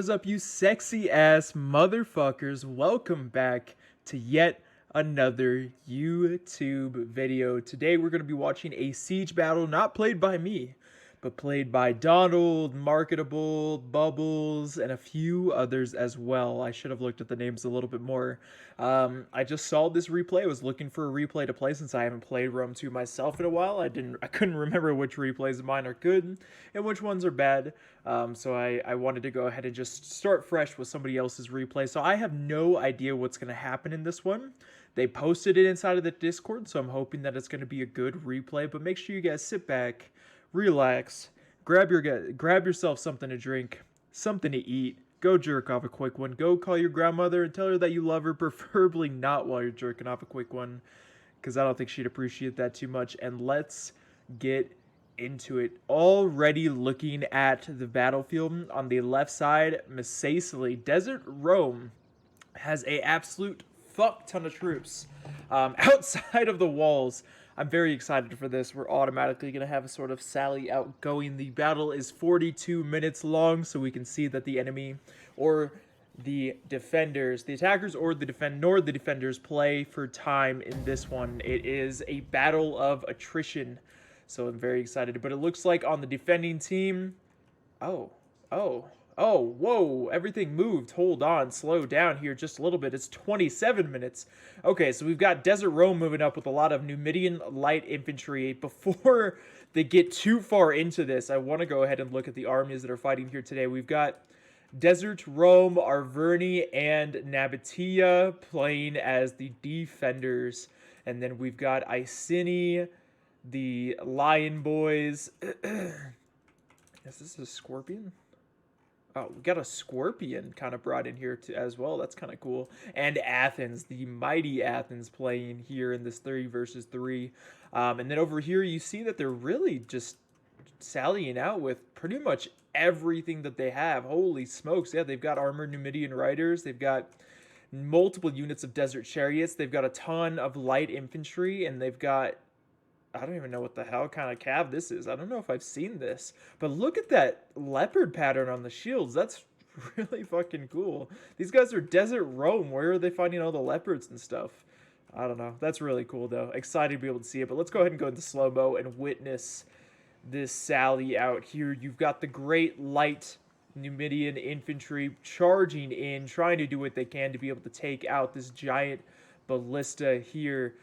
What's up, you sexy ass motherfuckers? Welcome back to yet another YouTube video. Today we're going to be watching a siege battle not played by me, but played by Donald, Marketable, Bubbles, and a few others as well. I should have looked at the names a little bit more. I just saw this replay. I was looking for a replay to play since I haven't played Rome 2 myself in a while. I couldn't remember which replays of mine are good and which ones are bad. So I wanted to go ahead and just start fresh with somebody else's replay. So I have no idea what's going to happen in this one. They posted it inside of the Discord, so I'm hoping that it's going to be a good replay. But make sure you guys sit back, relax, grab yourself something to drink, something to eat, go jerk off a quick one, go call your grandmother and tell her that you love her, preferably not while you're jerking off a quick one, because I don't think she'd appreciate that too much. And let's get into it. Already looking at the battlefield on the left side, Massaicely, Desert Rome has a absolute fuck ton of troops outside of the walls. I'm very excited for this. We're automatically going to have a sort of sally out going. The battle is 42 minutes long, so we can see that the enemy or the defenders, the attackers or the defenders play for time in this one. It is a battle of attrition, so I'm very excited. But it looks like on the defending team, oh, whoa, everything moved. Hold on, slow down here just a little bit. It's 27 minutes. Okay, so we've got Desert Rome moving up with a lot of Numidian light infantry. Before they get too far into this, I want to go ahead and look at the armies that are fighting here today. We've got Desert Rome, Arverni, and Nabatea playing as the defenders. And then we've got Iceni, the Lion Boys. Is this a scorpion? Oh, we got a scorpion kind of brought in here too, as well. That's kind of cool. And Athens, the mighty Athens, playing here in this 3 versus 3. And then over here, you see that they're really just sallying out with pretty much everything that they have. Holy smokes. Yeah, they've got armored Numidian riders. They've got multiple units of desert chariots. They've got a ton of light infantry. And they've got, I don't even know what the hell kind of cav this is. I don't know if I've seen this. But look at that leopard pattern on the shields. That's really fucking cool. These guys are Desert Rome. Where are they finding all the leopards and stuff? I don't know. That's really cool, though. Excited to be able to see it. But let's go ahead and go into slow-mo and witness this sally out here. You've got the great light Numidian infantry charging in, trying to do what they can to be able to take out this giant ballista here,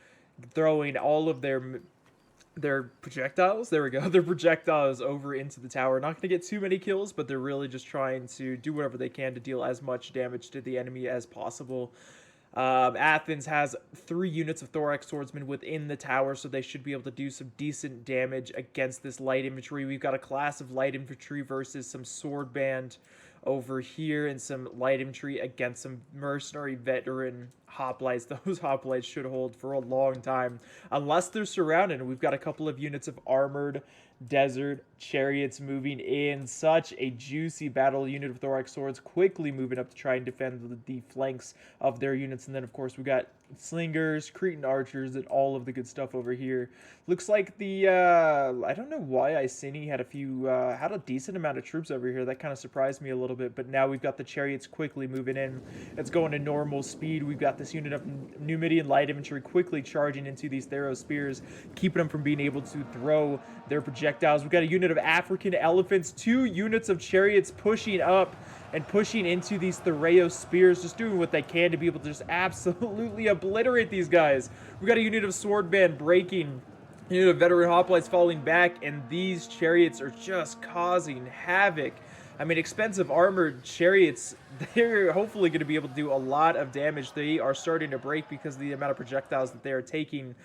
throwing all of their projectiles, there we go, their projectiles over into the tower. Not going to get too many kills, but they're really just trying to do whatever they can to deal as much damage to the enemy as possible. Athens has 3 units of thorax swordsmen within the tower, so they should be able to do some decent damage against this light infantry. We've got a class of light infantry versus some sword band over here, and some light infantry against some mercenary veteran hoplites. Those hoplites should hold for a long time, unless they're surrounded. We've got a couple of units of armored desert chariots moving in. Such a juicy battle. Unit of thorax swords quickly moving up to try and defend the flanks of their units. And then, of course, we got slingers, Cretan archers, and all of the good stuff over here. Looks like the, I don't know why Iceni had had a decent amount of troops over here. That kind of surprised me a little bit. But now we've got the chariots quickly moving in. It's going to normal speed. We've got this unit of Numidian light infantry quickly charging into these Theros spears, keeping them from being able to throw their projectiles. We've got a unit of African elephants, 2 units of chariots pushing up and pushing into these Theros spears, just doing what they can to be able to just absolutely obliterate these guys. We've got a unit of sword band breaking, a unit of veteran hoplites falling back, and these chariots are just causing havoc. I mean, expensive armored chariots, they're hopefully going to be able to do a lot of damage. They are starting to break because of the amount of projectiles that they are taking.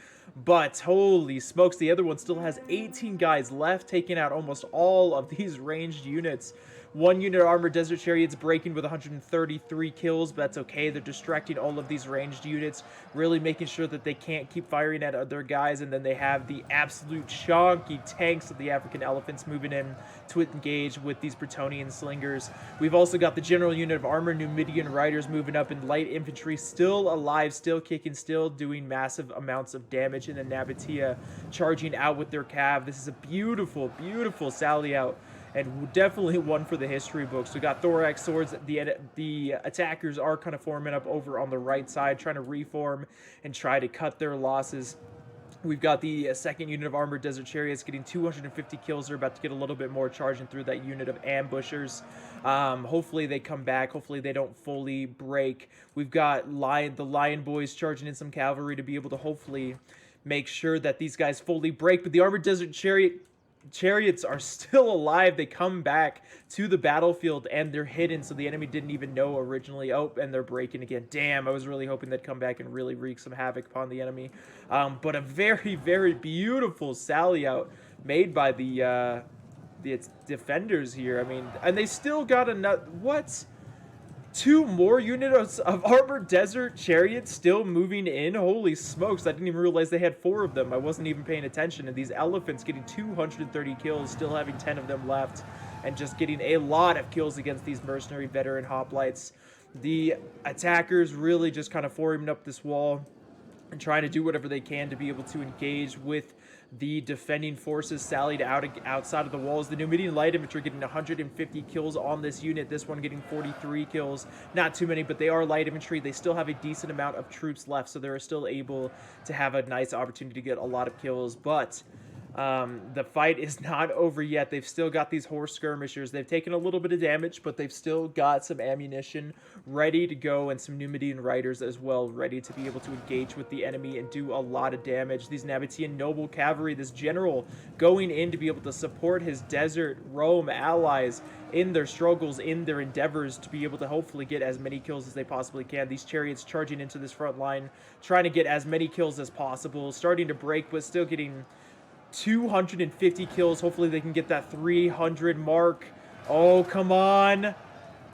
But holy smokes, the other one still has 18 guys left, taking out almost all of these ranged units. 1 unit of armored desert chariots breaking with 133 kills, but that's okay. They're distracting all of these ranged units, really making sure that they can't keep firing at other guys. And then they have the absolute chonky tanks of the African elephants moving in to engage with these Bretonian slingers. We've also got the general unit of armored Numidian riders moving up, and light infantry still alive, still kicking, still doing massive amounts of damage. And then Nabatea charging out with their cav. This is a beautiful, beautiful sally out. and definitely one for the history books. We got thorax swords. The attackers are kind of forming up over on the right side, trying to reform and try to cut their losses. We've got the second unit of armored desert chariots getting 250 kills. They're about to get a little bit more charging through that unit of ambushers. Hopefully they come back. Hopefully they don't fully break. We've got the Lion Boys charging in some cavalry to be able to hopefully make sure that these guys fully break. But the armored desert chariots are still alive. They come back to the battlefield and they're hidden, so the enemy didn't even know originally. Oh, and they're breaking again. Damn, I was really hoping they'd come back and really wreak some havoc upon the enemy. But a very, very beautiful sally out made by the defenders here. I mean, and they still got what? 2 more units of armored desert chariots still moving in. Holy smokes, I didn't even realize they had 4 of them. I wasn't even paying attention. And these elephants getting 230 kills, still having 10 of them left, and just getting a lot of kills against these mercenary veteran hoplites. The attackers really just kind of forming up this wall and trying to do whatever they can to be able to engage with the defending forces sallied outside of the walls. The Numidian light infantry getting 150 kills on this unit. This one getting 43 kills. Not too many, but they are light infantry. They still have a decent amount of troops left, so they're still able to have a nice opportunity to get a lot of kills. But the fight is not over yet. They've still got these horse skirmishers. They've taken a little bit of damage, but they've still got some ammunition ready to go, and some Numidian riders as well, ready to be able to engage with the enemy and do a lot of damage. These Nabatean noble cavalry, this general going in to be able to support his desert Rome allies in their struggles, in their endeavors to be able to hopefully get as many kills as they possibly can. These chariots charging into this front line, trying to get as many kills as possible, starting to break, but still getting 250 kills. Hopefully they can get that 300 mark. Oh, come on.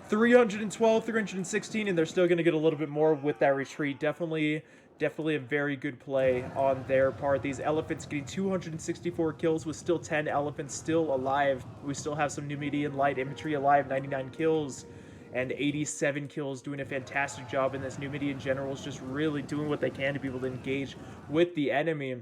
312, 316, and they're still going to get a little bit more with that retreat. Definitely a very good play on their part. These elephants getting 264 kills with still 10 elephants still alive. We still have some Numidian light infantry alive, 99 kills and 87 kills, doing a fantastic job. And this Numidian generals just really doing what they can to be able to engage with the enemy.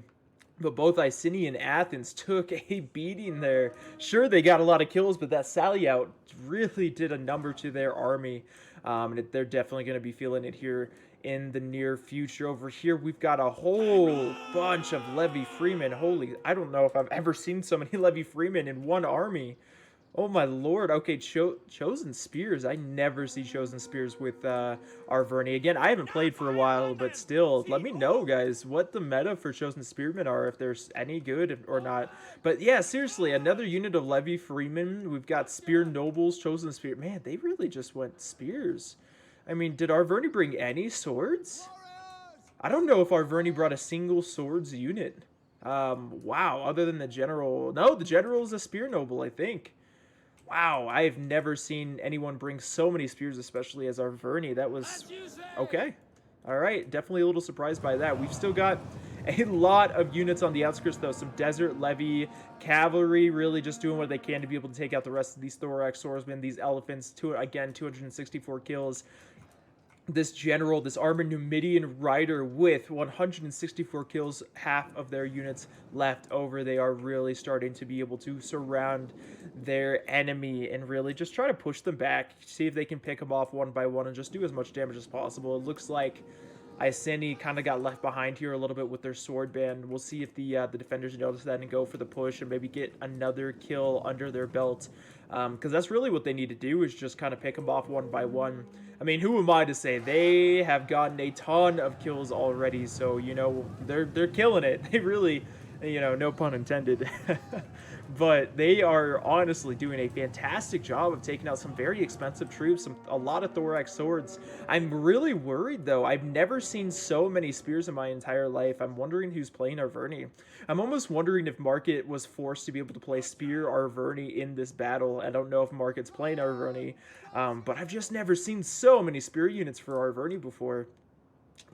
But both Iceni and Athens took a beating there. Sure, they got a lot of kills, but that sally out really did a number to their army. And they're definitely going to be feeling it here in the near future. Over here, we've got a whole bunch of Levy Freemen. Holy, I don't know if I've ever seen so many Levy Freemen in one army. Oh my lord. Okay, Chosen Spears. I never see Chosen Spears with Arverni. Again, I haven't played for a while, but still, let me know, guys, what the meta for Chosen Spearmen are, if there's any good or not. But yeah, seriously, another unit of Levy Freemen. We've got Spear Nobles, Chosen Spear. Man, they really just went Spears. I mean, did Arverni bring any swords? I don't know if Arverni brought a single swords unit. Wow, other than the general. No, the general is a Spear Noble, I think. Wow, I've never seen anyone bring so many spears, especially as Arverni. That was okay. All right, definitely a little surprised by that. We've still got a lot of units on the outskirts, though. Some Desert Levy cavalry really just doing what they can to be able to take out the rest of these thorax swordsmen, these elephants. Again, 264 kills. This general, this armored Numidian rider with 164 kills, half of their units left over. They are really starting to be able to surround their enemy and really just try to push them back, see if they can pick them off one by one and just do as much damage as possible. It looks like Iceni kind of got left behind here a little bit with their sword band. We'll see if the defenders notice that and go for the push and maybe get another kill under their belt. Because that's really what they need to do, is just kind of pick them off one by one. I mean, who am I to say? They have gotten a ton of kills already, so, you know, they're killing it. They really, you know, no pun intended. But they are honestly doing a fantastic job of taking out some very expensive troops, a lot of thorax swords. I'm really worried, though. I've never seen so many spears in my entire life. I'm wondering who's playing Arverni. I'm almost wondering if Market was forced to be able to play Spear Arverni in this battle. I don't know if Market's playing Arverni, but I've just never seen so many spear units for Arverni before.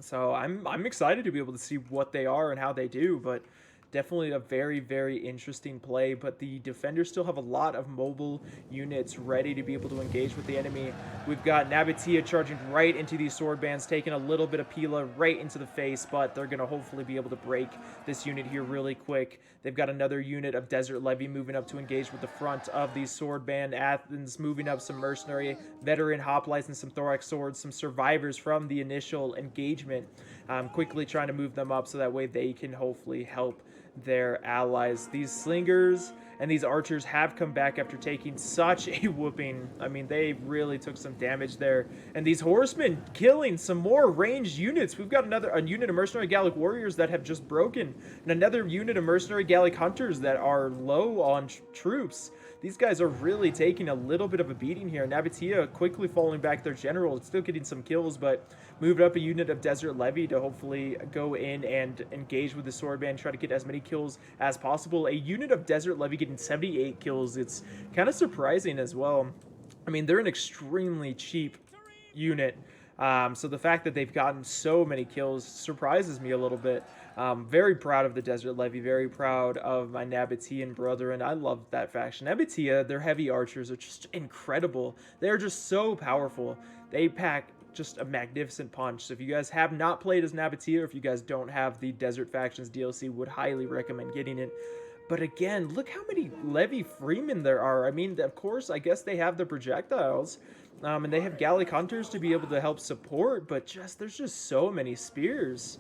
So I'm excited to be able to see what they are and how they do, but Definitely a very, very interesting play, but the defenders still have a lot of mobile units ready to be able to engage with the enemy. We've got Nabatea charging right into these sword bands, taking a little bit of Pila right into the face, but they're going to hopefully be able to break this unit here really quick. They've got another unit of Desert Levy moving up to engage with the front of these sword band. Athens moving up some mercenary, veteran hoplites, and some thorax swords, some survivors from the initial engagement, quickly trying to move them up so that way they can hopefully help their allies. These slingers and these archers have come back after taking such a whooping. I mean, they really took some damage there. And these horsemen killing some more ranged units. We've got a unit of mercenary Gallic warriors that have just broken, and another unit of mercenary Gallic hunters that are low on troops. These guys are really taking a little bit of a beating here. Nabatea quickly falling back their general. It's still getting some kills, but moved up a unit of Desert Levy to hopefully go in and engage with the sword band, try to get as many kills as possible. A unit of Desert Levy getting 78 kills. It's kind of surprising as well. I mean, they're an extremely cheap unit. So the fact that they've gotten so many kills surprises me a little bit. Very proud of the Desert Levy, very proud of my Nabatean brother, and I love that faction. Nabatea, their heavy archers are just incredible. They're just so powerful. They pack just a magnificent punch. So if you guys have not played as Nabatea, or if you guys don't have the Desert Factions DLC, would highly recommend getting it. But again, look how many Levy Freemen there are. I mean, of course, I guess they have the projectiles, and they have Gallic Hunters to be able to help support, but there's just so many spears.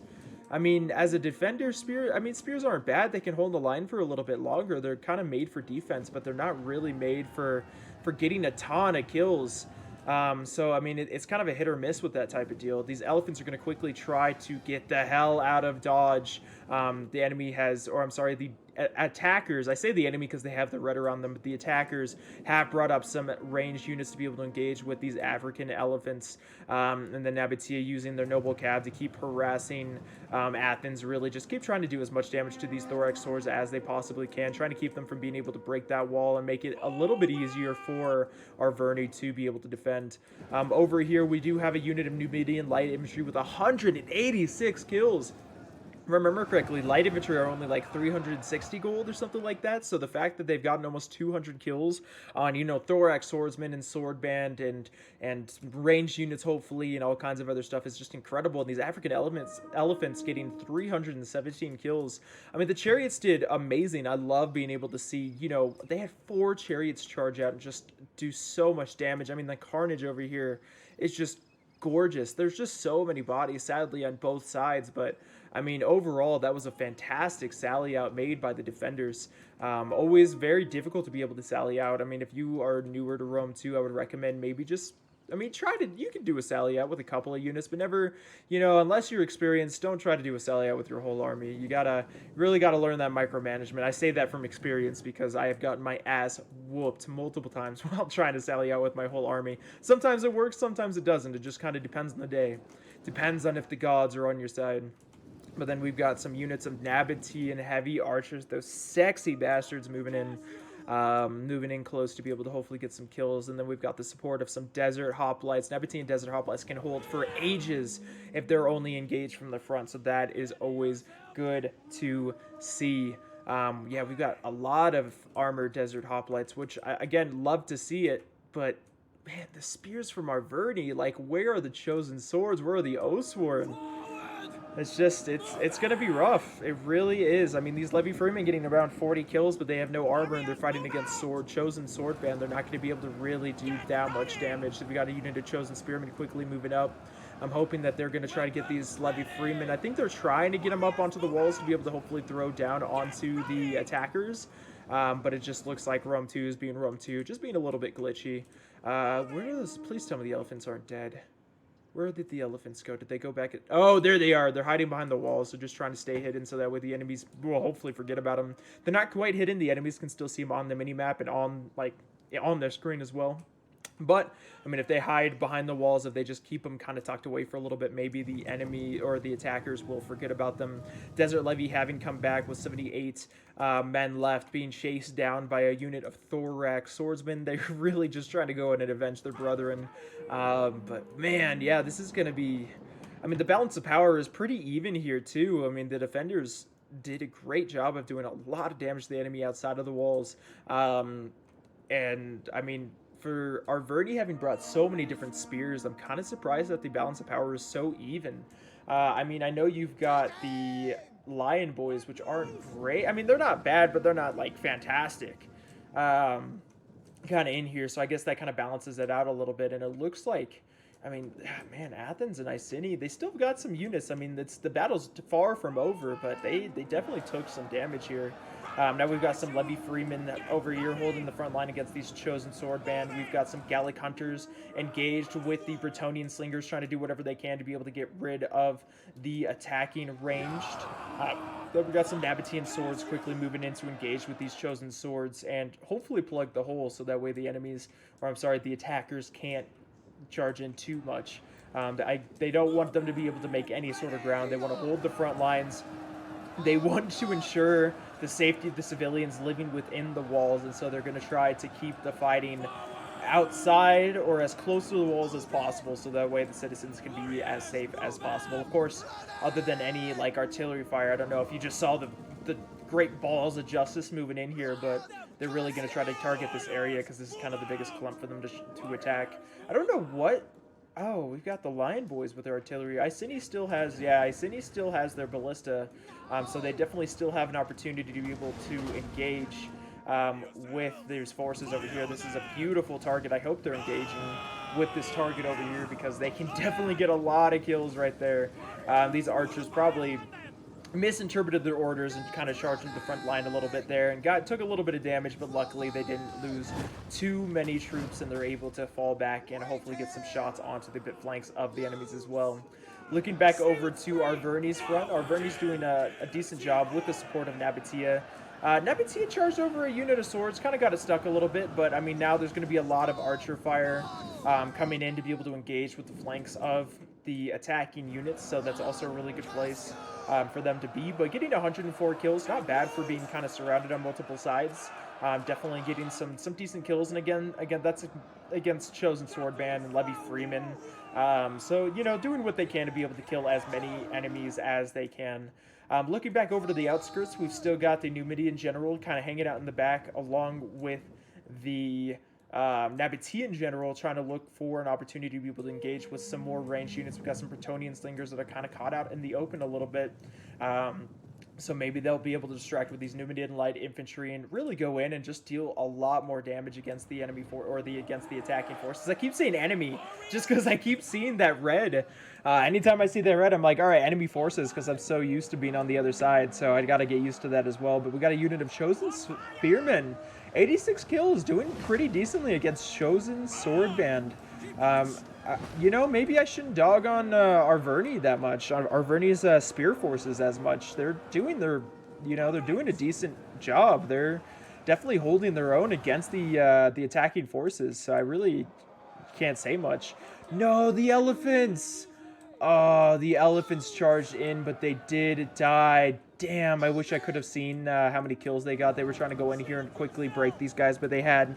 I mean, as a defender, spears aren't bad. They can hold the line for a little bit longer. They're kind of made for defense, but they're not really made for getting a ton of kills. So, I mean, it's kind of a hit or miss with that type of deal. These elephants are going to quickly try to get the hell out of dodge. The enemy has, or I'm sorry, the attackers, I say the enemy because they have the red around them, but the attackers have brought up some ranged units to be able to engage with these African elephants, and then Nabatea using their noble cav to keep harassing Athens, really just keep trying to do as much damage to these thorax swords as they possibly can, trying to keep them from being able to break that wall and make it a little bit easier for our Verni to be able to defend. Over here we do have a unit of Numidian light infantry with 186 kills. Remember correctly, light infantry are only like 360 gold or something like that, so the fact that they've gotten almost 200 kills on, you know, thorax swordsmen and sword band and ranged units hopefully and all kinds of other stuff is just incredible. And these African elephants getting 317 kills. I mean, the chariots did amazing. I love being able to see, you know, they had 4 chariots charge out and just do so much damage. I mean, the carnage over here is just gorgeous. There's just so many bodies, sadly, on both sides, but I mean, overall, that was a fantastic sally out made by the defenders. Always very difficult to be able to sally out. I mean, if you are newer to Rome 2, I would recommend maybe just, I mean, you can do a sally out with a couple of units, but never, you know, unless you're experienced, don't try to do a sally out with your whole army. You really gotta learn that micromanagement. I say that from experience because I have gotten my ass whooped multiple times while trying to sally out with my whole army. Sometimes it works, sometimes it doesn't. It just kind of depends on the day. Depends on if the gods are on your side. But then we've got some units of Nabatean heavy archers, those sexy bastards moving in close to be able to hopefully get some kills. And then we've got the support of some desert hoplites. Nabatean desert hoplites can hold for ages if they're only engaged from the front, so that is always good to see. Yeah, we've got a lot of armored desert hoplites, which I, again, love to see it, but man, the spears from our Verni, like, where are the chosen swords? Where are the Oathsworn? It's just, it's going to be rough. It really is. I mean, these Levy Freemen getting around 40 kills, but they have no armor and they're fighting against chosen sword band. They're not going to be able to really do that much damage. So we got a unit of chosen spearmen quickly moving up. I'm hoping that they're going to try to get these Levy Freemen. I think they're trying to get them up onto the walls to be able to hopefully throw down onto the attackers. But it just looks like Rome 2 is being Rome 2, just being a little bit glitchy. Where are those? Please tell me the elephants aren't dead. Where did the elephants go? Did they go back? Oh, there they are. They're hiding behind the walls. So just trying to stay hidden so that way the enemies will hopefully forget about them. They're not quite hidden. The enemies can still see them on the minimap and on their screen as well. But, I mean, if they hide behind the walls, if they just keep them kind of tucked away for a little bit, maybe the enemy or the attackers will forget about them. Desert Levy having come back with 78 men left, being chased down by a unit of thorax swordsmen. They're really just trying to go in and avenge their brethren. But, man, yeah, this is going to be... I mean, the balance of power is pretty even here, too. I mean, the defenders did a great job of doing a lot of damage to the enemy outside of the walls. And I mean, for Arverdi having brought so many different spears, I'm kind of surprised that the balance of power is so even. I mean, I know you've got the Lion Boys, which aren't great. I mean, they're not bad, but they're not like fantastic. Um, Kind of in here, so I guess that kind of balances it out a little bit. And it looks like, I mean, man, Athens and Iceni, they still got some units. I mean, it's the battle's far from over, but they definitely took some damage here. Now we've got some Levy Freeman over here holding the front line against these Chosen Sword Band. We've got some Gallic Hunters engaged with the Bretonnian Slingers, trying to do whatever they can to be able to get rid of the attacking ranged. Then we've got some Nabatean swords quickly moving in to engage with these Chosen Swords and hopefully plug the hole so that way the enemies, or I'm sorry, the attackers can't charge in too much. They don't want them to be able to make any sort of ground. They want to hold the front lines. They want to ensure the safety of the civilians living within the walls, and so they're going to try to keep the fighting outside or as close to the walls as possible, so that way the citizens can be as safe as possible. Of course, other than any like artillery fire, I don't know if you just saw the great balls of justice moving in here, but they're really going to try to target this area because this is kind of the biggest clump for them to attack. I don't know what. Oh, we've got the Lion Boys with their artillery. Iceni still has, yeah, Iceni still has their ballista, so they definitely still have an opportunity to be able to engage with these forces over here. This is a beautiful target. I hope they're engaging with this target over here because they can definitely get a lot of kills right there. These archers probably misinterpreted their orders and kind of charged into the front line a little bit there and took a little bit of damage, but luckily they didn't lose too many troops and they're able to fall back and hopefully get some shots onto the flanks of the enemies as well. Looking back over to Arverni's front, Arverni's doing a decent job with the support of Nabatea. Nabatea charged over a unit of swords, kind of got it stuck a little bit, but I mean now there's going to be a lot of archer fire coming in to be able to engage with the flanks of the attacking units, so that's also a really good place for them to be. But getting 104 kills, not bad for being kind of surrounded on multiple sides. Definitely getting some decent kills, and again that's against Chosen Sword Band and Levy Freeman. So you know, doing what they can to be able to kill as many enemies as they can. Looking back over to the outskirts, we've still got the Numidian general kind of hanging out in the back, along with the Nabatean general trying to look for an opportunity to be able to engage with some more ranged units. We've got some Bretonnian slingers that are kind of caught out in the open a little bit. So maybe they'll be able to distract with these Numidian light infantry and really go in and just deal a lot more damage against the enemy against the attacking forces. I keep saying enemy just because I keep seeing that red. Anytime I see that red, I'm like, all right, enemy forces, because I'm so used to being on the other side. So I got to get used to that as well. But we got a unit of Chosen Spearmen. 86 kills, doing pretty decently against Chosen Sword Band. You know, maybe I shouldn't dog on Arverni that much, Arverni's spear forces as much. They're doing they're doing a decent job. They're definitely holding their own against the attacking forces. So I really can't say much. No, the elephants. Oh, the elephants charged in, but they did die. Damn, I wish I could have seen how many kills they got. They were trying to go in here and quickly break these guys, but they had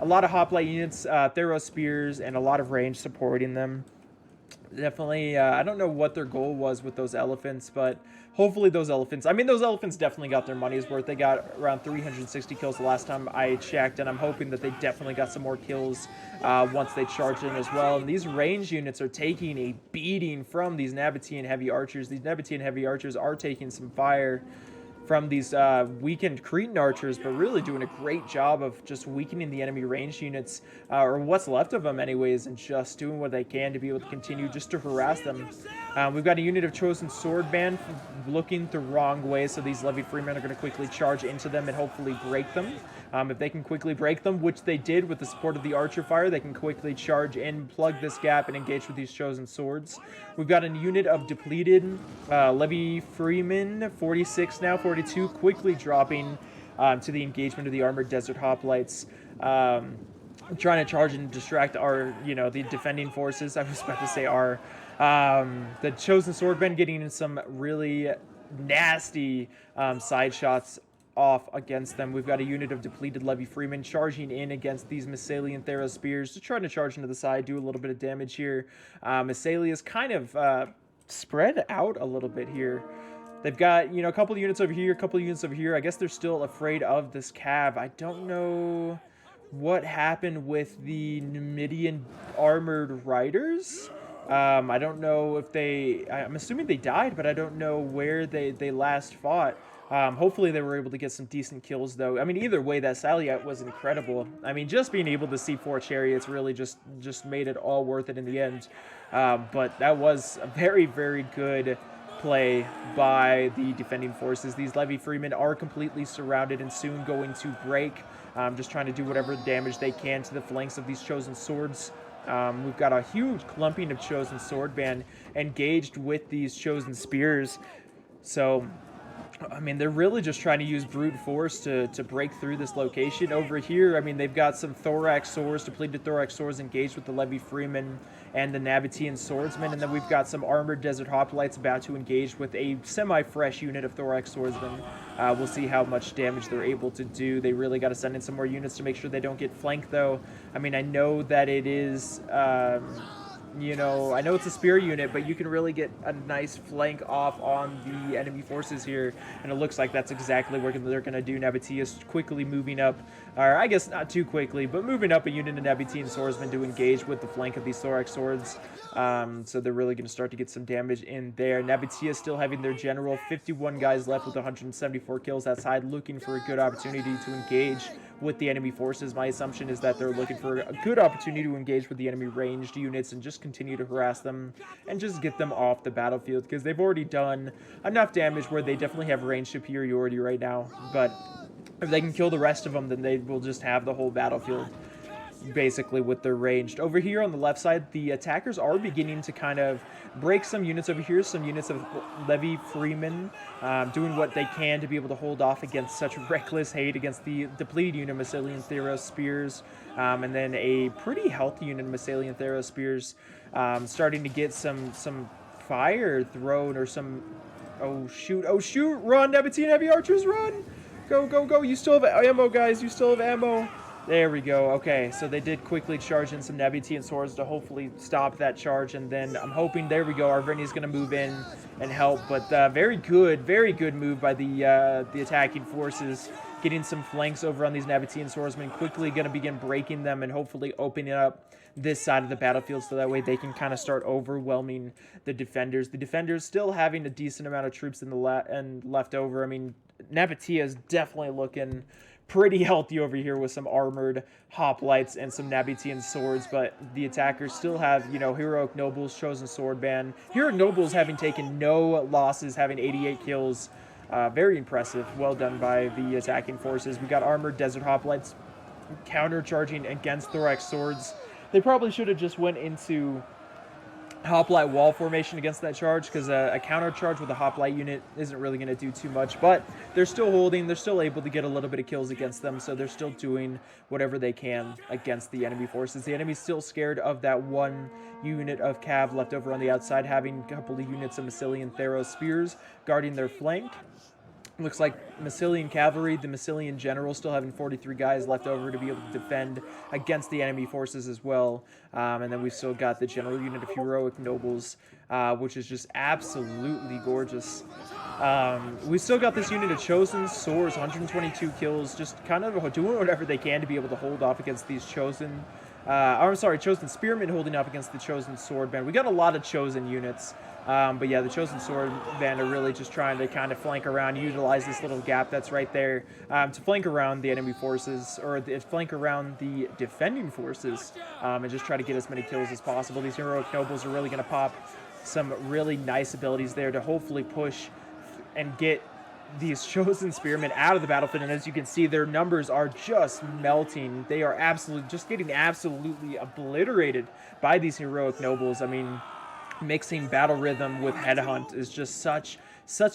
a lot of hoplite units, Thero spears, and a lot of range supporting them. Definitely, I don't know what their goal was with those elephants, but hopefully those elephants definitely got their money's worth. They got around 360 kills the last time I checked, and I'm hoping that they definitely got some more kills once they charged in as well. And these range units are taking a beating from these Nabatean heavy archers. These Nabatean heavy archers are taking some fire from these weakened Cretan archers, but really doing a great job of just weakening the enemy range units, or what's left of them anyways, and just doing what they can to be able to continue just to harass them. We've got a unit of Chosen Sword Band looking the wrong way, so these Levied Freemen are going to quickly charge into them and hopefully break them. If they can quickly break them, which they did with the support of the archer fire, they can quickly charge in, plug this gap, and engage with these Chosen Swords. We've got a unit of depleted Levy Freemen, 46 now, 42, quickly dropping to the engagement of the Armored Desert Hoplites. Trying to charge and distract the defending forces. I was about to say the Chosen Swordmen getting in some really nasty side shots off against them. We've got a unit of depleted Levy Freemen charging in against these Massalian Thera spears, just trying to charge into the side, do a little bit of damage here. Massalia is kind of spread out a little bit here. They've got, a couple of units over here, a couple of units over here. I guess they're still afraid of this cav. I don't know what happened with the Numidian armored riders. I don't know if I'm assuming they died, but I don't know where they last fought. Hopefully they were able to get some decent kills, though. I mean, either way, that sally out was incredible. I mean, just being able to see 4 chariots really just made it all worth it in the end. But that was a very, very good play by the defending forces. These levy freemen are completely surrounded and soon going to break. Just trying to do whatever damage they can to the flanks of these chosen swords. We've got a huge clumping of chosen sword band engaged with these chosen spears. So, I mean, they're really just trying to use brute force to break through this location. Over here, I mean, they've got some thorax swords, depleted thorax swords engaged with the levy freemen and the Nabatean swordsmen. And then we've got some armored desert hoplites about to engage with a semi-fresh unit of thorax swordsmen. We'll see how much damage they're able to do. They really got to send in some more units to make sure they don't get flanked, though. I mean, I know that it is... I know it's a spear unit, but you can really get a nice flank off on the enemy forces here, and it looks like that's exactly what they're going to do. Nabatea's quickly moving up, or I guess not too quickly, but moving up a unit of Nabatean swordsmen to engage with the flank of these thorax swords. So they're really going to start to get some damage in there. Nabatea still having their general, 51 guys left with 174 kills outside, looking for a good opportunity to engage with the enemy forces. My assumption is that they're looking for a good opportunity to engage with the enemy ranged units and just continue to harass them and just get them off the battlefield, because they've already done enough damage where they definitely have range superiority right now. But if they can kill the rest of them, then they will just have the whole battlefield basically with their ranged. Over here on the left side, the attackers are beginning to kind of break some units over here, some units of levy freemen, doing what they can to be able to hold off against such reckless hate against the depleted unit of Massilian Theros spears, and then a pretty healthy unit of Massilian Theros spears starting to get some fire thrown, or some... oh shoot, run, Nabatean heavy archers, run! Go, you still have ammo, guys, you still have ammo. There we go. Okay, so they did quickly charge in some Nabatean swords to hopefully stop that charge, and then I'm hoping, there we go, Arvernia's going to move in and help. But very good move by the attacking forces, getting some flanks over on these Nabatean swordsmen, quickly going to begin breaking them and hopefully opening up this side of the battlefield, so that way they can kind of start overwhelming the defenders. The defenders still having a decent amount of troops in the left over. I mean, Nabatea is definitely looking pretty healthy over here with some armored hoplites and some Nabatean swords, but the attackers still have, heroic nobles, chosen sword band. Heroic nobles having taken no losses, having 88 kills. Very impressive. Well done by the attacking forces. We got armored desert hoplites countercharging against thorax swords. They probably should have just went into hoplite wall formation against that charge, because a counter charge with a hoplite unit isn't really going to do too much. But they're still holding, they're still able to get a little bit of kills against them, so they're still doing whatever they can against the enemy forces. The enemy's still scared of that one unit of cav left over on the outside, having a couple of units of Massilian Theros spears guarding their flank. Looks like Massilian cavalry, the Massilian general, still having 43 guys left over to be able to defend against the enemy forces as well. And then we've still got the general unit of heroic nobles, which is just absolutely gorgeous. We still got this unit of chosen swords, 122 kills, just kind of doing whatever they can to be able to hold off against these chosen... chosen spearmen holding up against the chosen sword band. We got a lot of chosen units. But yeah, the chosen sword band are really just trying to kind of flank around, utilize this little gap that's right there to flank around the enemy forces, or flank around the defending forces, and just try to get as many kills as possible. These heroic nobles are really going to pop some really nice abilities there to hopefully push and get these chosen spearmen out of the battlefield. And as you can see, their numbers are just melting. They are just getting absolutely obliterated by these heroic nobles. I mean, mixing battle rhythm with headhunt is just such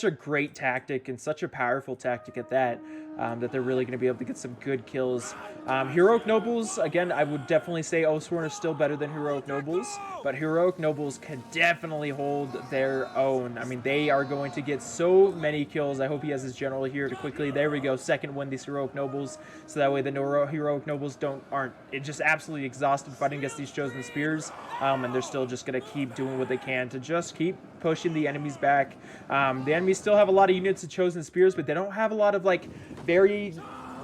a great tactic, and such a powerful tactic at that, that they're really going to be able to get some good kills. Heroic nobles, again, I would definitely say Oathsworn is still better than heroic nobles, but heroic nobles can definitely hold their own. I mean, they are going to get so many kills. I hope he has his general here to quickly, there we go, second win these heroic nobles, so that way the heroic nobles aren't just absolutely exhausted fighting against these chosen spears, and they're still just going to keep doing what they can to just keep pushing the enemies back. The enemies still have a lot of units of chosen spears, but they don't have a lot of like very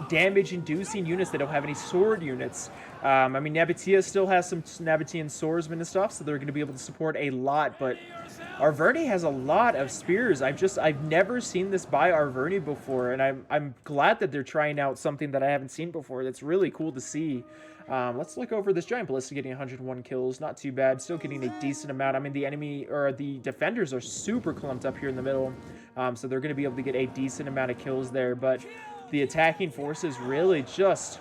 damage-inducing units. They don't have any sword units. I mean, Nabatea still has some Nabatean swordsmen and stuff, so they're going to be able to support a lot, but Arverni has a lot of spears. I've never seen this by Arverni before, and I'm glad that they're trying out something that I haven't seen before. That's really cool to see. Let's look over this giant ballista getting 101 kills. Not too bad. Still getting a decent amount. I mean, the enemy or the defenders are super clumped up here in the middle, so they're going to be able to get a decent amount of kills there. But the attacking forces really just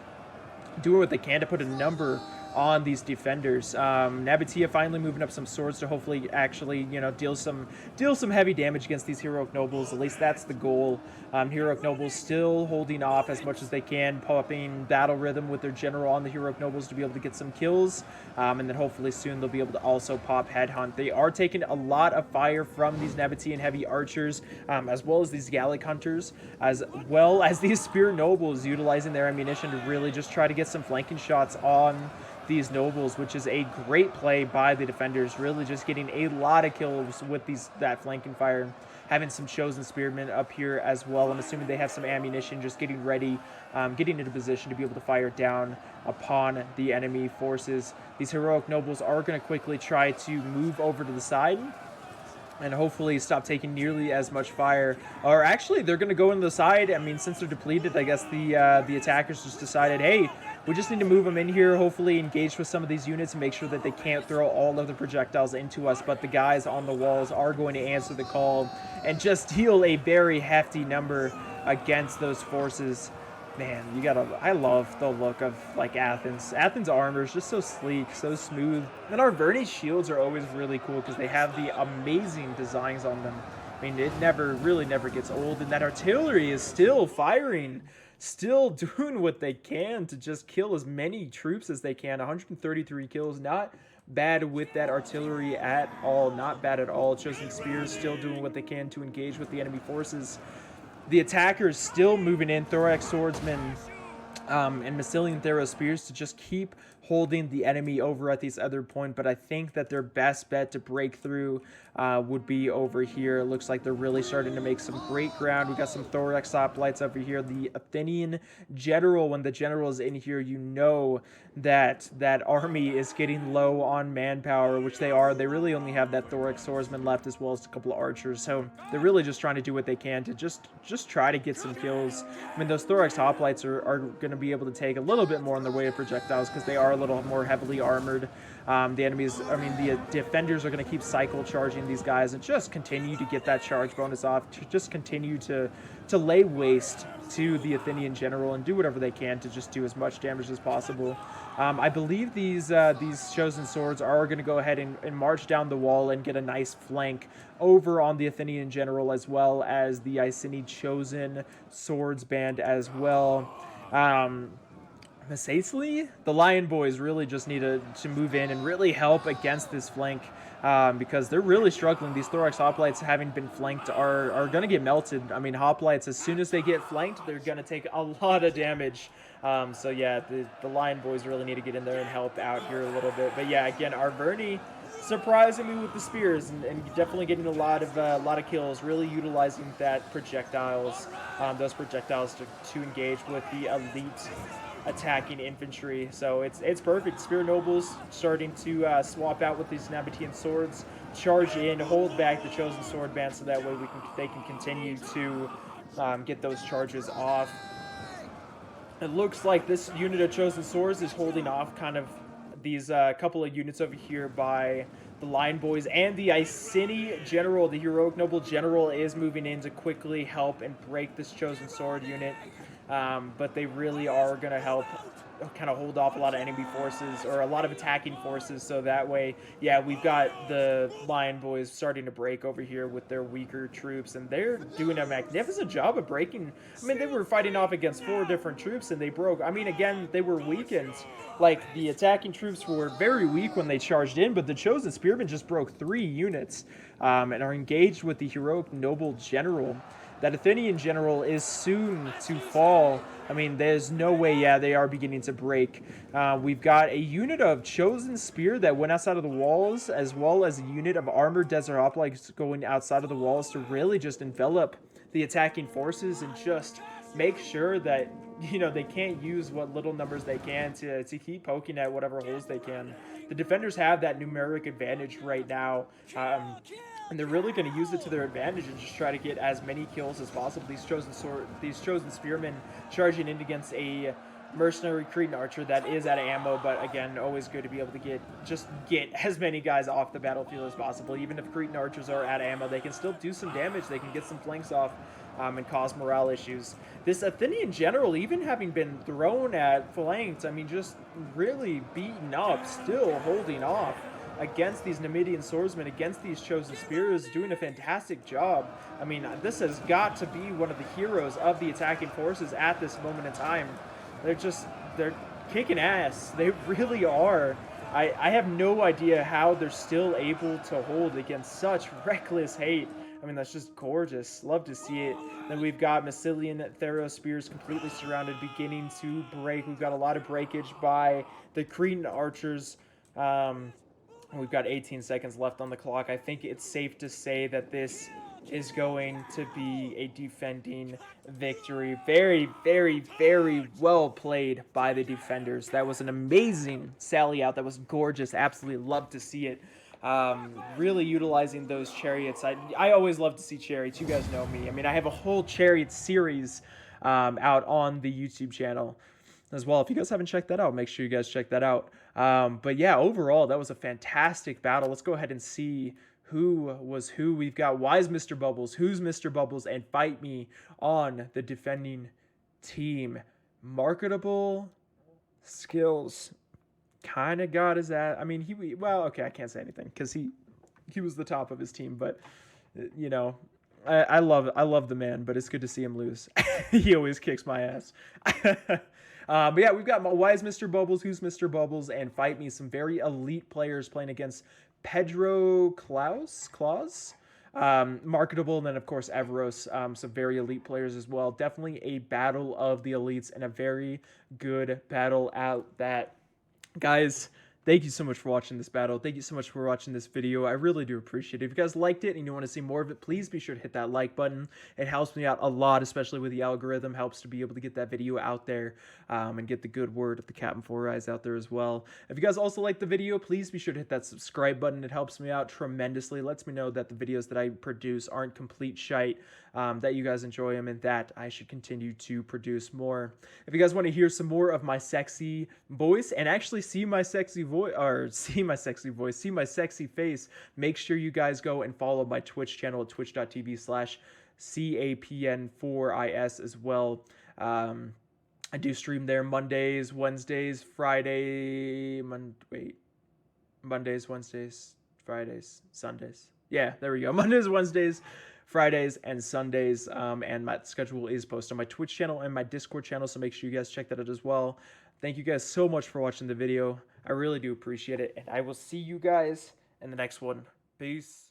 doing what they can to put a number on these defenders. Nabatea finally moving up some swords to hopefully actually, you know, deal some heavy damage against these heroic nobles. At least that's the goal. Heroic nobles still holding off as much as they can, popping battle rhythm with their general on the heroic nobles to be able to get some kills, and then hopefully soon they'll be able to also pop headhunt. They are taking a lot of fire from these Nabatean heavy archers, as well as these Gallic hunters, as well as these spear nobles utilizing their ammunition to really just try to get some flanking shots on these nobles, which is a great play by the defenders, really just getting a lot of kills with that flanking fire. Having some chosen spearmen up here as well. I'm assuming they have some ammunition, just getting ready, getting into position to be able to fire down upon the enemy forces. These heroic nobles are going to quickly try to move over to the side and hopefully stop taking nearly as much fire. Or actually, they're going to go into the side. I mean, since they're depleted, I guess the attackers just decided, hey, we just need to move them in here, hopefully engage with some of these units and make sure that they can't throw all of the projectiles into us. But the guys on the walls are going to answer the call and just deal a very hefty number against those forces. Man, I love the look of, like, Athens. Athens' armor is just so sleek, so smooth. And Arverni's shields are always really cool because they have the amazing designs on them. I mean, it really never gets old. And that artillery is still firing, still doing what they can to just kill as many troops as they can. 133 kills, not bad with that artillery at all. Not bad at all. Chosen spears still doing what they can to engage with the enemy forces. The attackers still moving in, thorax swordsmen and Massilian Thera spears to just keep holding the enemy over at this other point. But I think that their best bet to break through would be over here. It looks like they're really starting to make some great ground. We got some thorax hoplites over here. The Athenian general, when the general is in here, you know that that army is getting low on manpower, which they are. They really only have that thorax swordsman left as well as a couple of archers. So they're really just trying to do what they can to just try to get some kills. I mean, those thorax hoplites are going to be able to take a little bit more in the way of projectiles because they are a little more heavily armored. The defenders are going to keep cycle charging these guys and just continue to get that charge bonus off, to just continue to lay waste to the Athenian general and do whatever they can to just do as much damage as possible. I believe these chosen swords are going to go ahead and march down the wall and get a nice flank over on the Athenian general, as well as the Iceni chosen swords band as well. Masacely, the Lion Boys really just need to move in and really help against this flank, because they're really struggling. These thorax hoplites, having been flanked, are going to get melted. I mean, hoplites, as soon as they get flanked, they're going to take a lot of damage. So yeah, the Lion Boys really need to get in there and help out here a little bit. But yeah, again, Arverni surprising me with the spears and definitely getting a lot of kills, really utilizing that projectiles, those projectiles to engage with the elite attacking infantry. So it's perfect. Spear nobles starting to swap out with these Nabatean swords, charge in, hold back the chosen sword band, so that way they can continue to get those charges off. It looks like this unit of chosen swords is holding off kind of these couple of units over here by the Lion Boys, and the Iceni general, the heroic noble general, is moving in to quickly help and break this chosen sword unit. But they really are going to help kind of hold off a lot of enemy forces, or a lot of attacking forces, so that way, yeah, we've got the Lion Boys starting to break over here with their weaker troops, and they're doing a magnificent job of breaking. I mean, they were fighting off against 4 different troops, and they broke. I mean, again, they were weakened. Like, the attacking troops were very weak when they charged in, but the chosen spearmen just broke 3 units, and are engaged with the heroic noble general. That Athenian general is soon to fall. I mean, there's no way, yeah, they are beginning to break. We've got a unit of Chosen Spear that went outside of the walls, as well as a unit of Armored Desert Hoplites going outside of the walls to really just envelop the attacking forces and just make sure that, you know, they can't use what little numbers they can to keep poking at whatever holes they can. The defenders have that numeric advantage right now. And they're really going to use it to their advantage and just try to get as many kills as possible. These chosen spearmen charging in against a mercenary Cretan archer that is out of ammo, but again, always good to be able to get as many guys off the battlefield as possible. Even if Cretan archers are out of ammo, they can still do some damage. They can get some flanks off and cause morale issues. This Athenian general, even having been thrown at flanked, I mean, just really beaten up, still holding off against these Numidian swordsmen, against these chosen spears, doing a fantastic job. I mean, this has got to be one of the heroes of the attacking forces at this moment in time. They're kicking ass. They really are. I have no idea how they're still able to hold against such reckless hate. I mean, that's just gorgeous. Love to see it. Then we've got Massilian Theros spears completely surrounded, beginning to break. We've got a lot of breakage by the Cretan archers. We've got 18 seconds left on the clock. I think it's safe to say that this is going to be a defending victory. Very, very, very well played by the defenders. That was an amazing sally out. That was gorgeous. Absolutely love to see it. Really utilizing those chariots. I always love to see chariots. You guys know me. I mean, I have a whole chariot series out on the YouTube channel as well. If you guys haven't checked that out, make sure you guys check that out. But yeah, overall, that was a fantastic battle. Let's go ahead and see who was who. We've got Wise Mr. Bubbles, Who's Mr. Bubbles, and Fight Me on the defending team. Marketable skills. Kind of got his ass. I mean, well, okay, I can't say anything because he was the top of his team, but you know, I love the man, but it's good to see him lose. He always kicks my ass. But yeah, we've got Wise Mr. Bubbles, Who's Mr. Bubbles, and Fight Me. Some very elite players playing against Pedro Claus, Marketable, and then of course Everos. Some very elite players as well. Definitely a battle of the elites and a very good battle out that. Guys, thank you so much for watching this battle. Thank you so much for watching this video. I really do appreciate it. If you guys liked it and you want to see more of it, please be sure to hit that like button. It helps me out a lot, especially with the algorithm. Helps to be able to get that video out there and get the good word of the Captain Four Eyes out there as well. If you guys also like the video, please be sure to hit that subscribe button. It helps me out tremendously. Lets me know that the videos that I produce aren't complete shite, that you guys enjoy them, and that I should continue to produce more. If you guys want to hear some more of my sexy voice and actually see my sexy voice, see my sexy face, make sure you guys go and follow my Twitch channel at twitch.tv/CAPN4IS as well. I do stream there Mondays, Wednesdays, Mondays, Wednesdays, Fridays, Sundays. Yeah, there we go. Mondays, Wednesdays, Fridays, and Sundays. And my schedule is posted on my Twitch channel and my Discord channel, so make sure you guys check that out as well. Thank you guys so much for watching the video. I really do appreciate it, and I will see you guys in the next one. Peace.